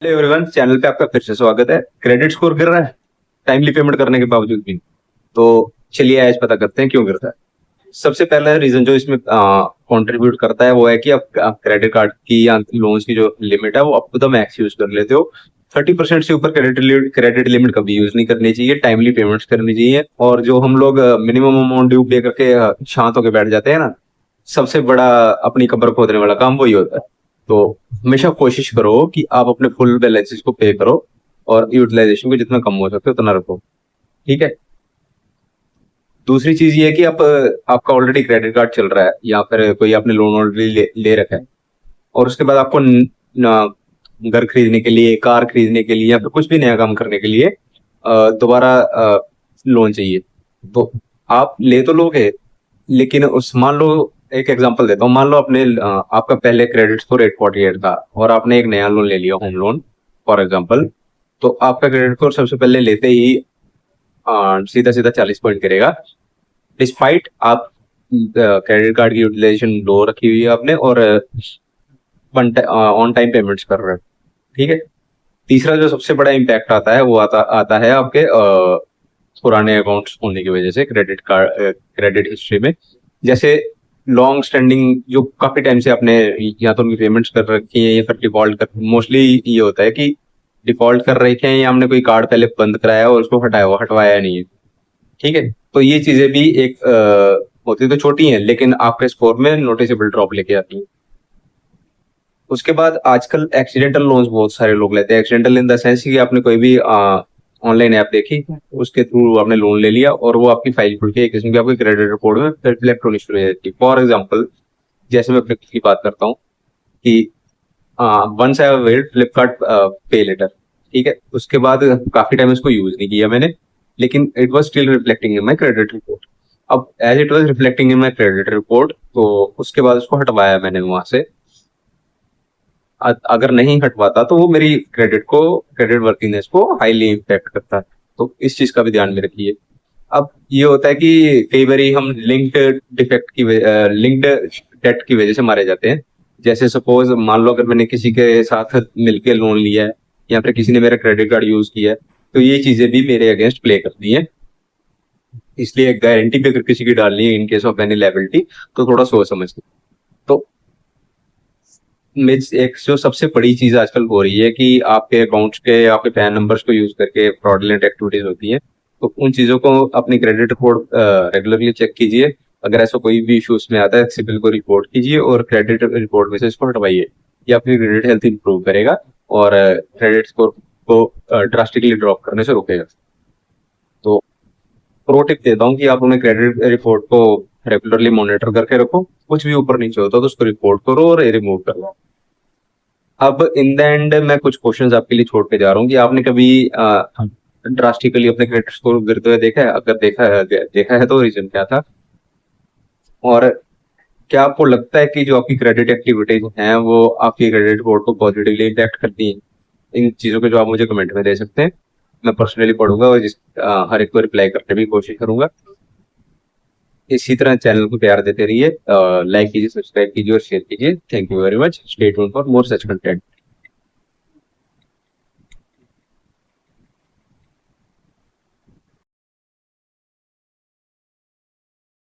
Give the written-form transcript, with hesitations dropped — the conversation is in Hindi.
हेलो एवरीवन, चैनल पे आपका फिर से स्वागत है। क्रेडिट स्कोर गिर रहा है टाइमली पेमेंट करने के बावजूद भी। तो चलिए आज पता करते हैं क्यों गिरता है। सबसे पहला रीजन जो इसमें कंट्रीब्यूट करता है वो है कि आप क्रेडिट कार्ड की या लोन्स की जो लिमिट है वो up to the max use कर लेते हो। 30% से ऊपर क्रेडिट लिमिट कभी यूज नहीं करनी चाहिए। टाइमली पेमेंट्स करनी चाहिए। और जो हम लोग मिनिमम अमाउंट ड्यू पे करके शांत होकर बैठ जाते हैं ना, सबसे बड़ा अपनी कब्र खोदने वाला काम वही होता है। तो हमेशा कोशिश करो कि आप अपने फुल बैलेंसेस को पे करो और यूटिलाइजेशन को जितना कम हो सके उतना रखो। ठीक है। दूसरी चीज ये है कि आपका ऑलरेडी क्रेडिट कार्ड चल रहा है या फिर कोई आपने लोन ऑलरेडी ले रखा है और उसके बाद आपको घर खरीदने के लिए, कार खरीदने के लिए या फिर कुछ भी नया काम करने के लिए दोबारा लोन चाहिए। तो आप ले तो लोगे, लेकिन उस मान लो, एक एग्जांपल देता हूँ। मान लो आपका पहले क्रेडिट स्कोर 848 था और आपने एक नया लोन ले लिया, होम लोन फॉर एग्जांपल। तो आपका क्रेडिट स्कोर सबसे पहले लेते ही सीधा सीधा 40 पॉइंट करेगा, डिस्पाइट आप क्रेडिट कार्ड की यूटिलाइजेशन लो रखी हुई है आपने और ऑन टाइम पेमेंट्स कर रहे हो। ठीक है। तीसरा जो सबसे बड़ा इम्पैक्ट आता है वो आता आता है आपके पुराने अकाउंट्स होने की वजह से क्रेडिट कार्ड क्रेडिट हिस्ट्री में। जैसे लॉन्ग स्टैंडिंग जो काफी टाइम से आपने या तो उनकी पेमेंट्स कर रखी है या फिर डिफॉल्ट कर, मोस्टली ये होता है कि डिफॉल्ट कर रखे हैं या हमने कोई कार्ड पहले बंद कराया और उसको हटवाया नहीं है। ठीक है। तो ये चीजें भी एक होती तो छोटी हैं लेकिन आपके स्कोर में नोटिसेबल ड्रॉप लेके आती है। उसके बाद आजकल एक्सीडेंटल लोन्स बहुत सारे लोग लेते हैं। एक्सीडेंटल इन द सेंस कि आपने कोई भी ऑनलाइन ऐप देखी, उसके थ्रू आपने लोन ले लिया और वो आपकी फाइल खुल के एक किस्म की आपके क्रेडिट रिपोर्ट में रिफ्लेक्ट होनी शुरू हो जाती है। फॉर एग्जाम्पल, जैसे मैं फ्लिप की बात करता हूँ कि वंस आई वेल्ड फ्लिपकार्ट पे लेटर। ठीक है। उसके बाद काफी टाइम इसको यूज नहीं किया मैंने, लेकिन it was still reflecting in my credit report. अब as it was reflecting in my credit report, तो उसके बाद उसको हटवाया मैंने वहां से। अगर नहीं हटवाता तो वो मेरी क्रेडिट वर्थिंगनेस को हाईली इम्पैक्ट करता है। तो इस चीज का भी ध्यान में रखिए। अब ये होता है कि कई बार हम लिंक्ड डेट की वजह से मारे जाते हैं। जैसे सपोज मान लो, अगर मैंने किसी के साथ मिलके लोन लिया है या फिर किसी ने मेरा क्रेडिट कार्ड यूज किया है, तो ये चीजें भी मेरे अगेंस्ट प्ले करती हैं। इसलिए गारंटी भी अगर किसी की डालनी है in case of any liability, तो थोड़ा सोच समझ के। तो एक जो सबसे बड़ी चीज आजकल हो रही है कि आपके अकाउंट्स के, आपके पैन नंबर्स को यूज करके फ्रॉडलेंट एक्टिविटीज होती है। तो उन चीजों को अपनी क्रेडिट रिपोर्ट रेगुलरली चेक कीजिए। अगर ऐसा कोई भी इशू उसमें आता है, सिबिल को रिपोर्ट कीजिए और क्रेडिट रिपोर्ट में से इसको हटवाइए। ये अपनी क्रेडिट हेल्थ इंप्रूव करेगा और क्रेडिट स्कोर को ड्रास्टिकली ड्रॉप करने से रोकेगा। तो प्रो टिप देता हूँ कि आप अपने क्रेडिट रिपोर्ट को रेगुलरली मॉनिटर करके रखो। कुछ भी ऊपर नीचे होता है तो उसको रिपोर्ट करो और रिमूव करो। अब इन द एंड मैं कुछ क्वेश्चंस आपके लिए छोड़ के जा रहा हूँ कि आपने कभी ड्रास्टिकली अपने क्रेडिट स्कोर गिरते हुए देखा है? अगर देखा है तो रीजन क्या था? और क्या आपको लगता है कि जो आपकी क्रेडिट एक्टिविटीज हैं वो आपकी क्रेडिट रिपोर्ट को पॉजिटिवली इम्पैक्ट करती हैं? इन चीजों के जवाब मुझे कमेंट में दे सकते हैं। मैं पर्सनली पढ़ूंगा और हर एक को रिप्लाई करने की कोशिश करूंगा। इसी तरह चैनल को प्यार देते रहिए। लाइक कीजिए, सब्सक्राइब कीजिए और शेयर कीजिए। Thank you very much. Stay tuned for more such content.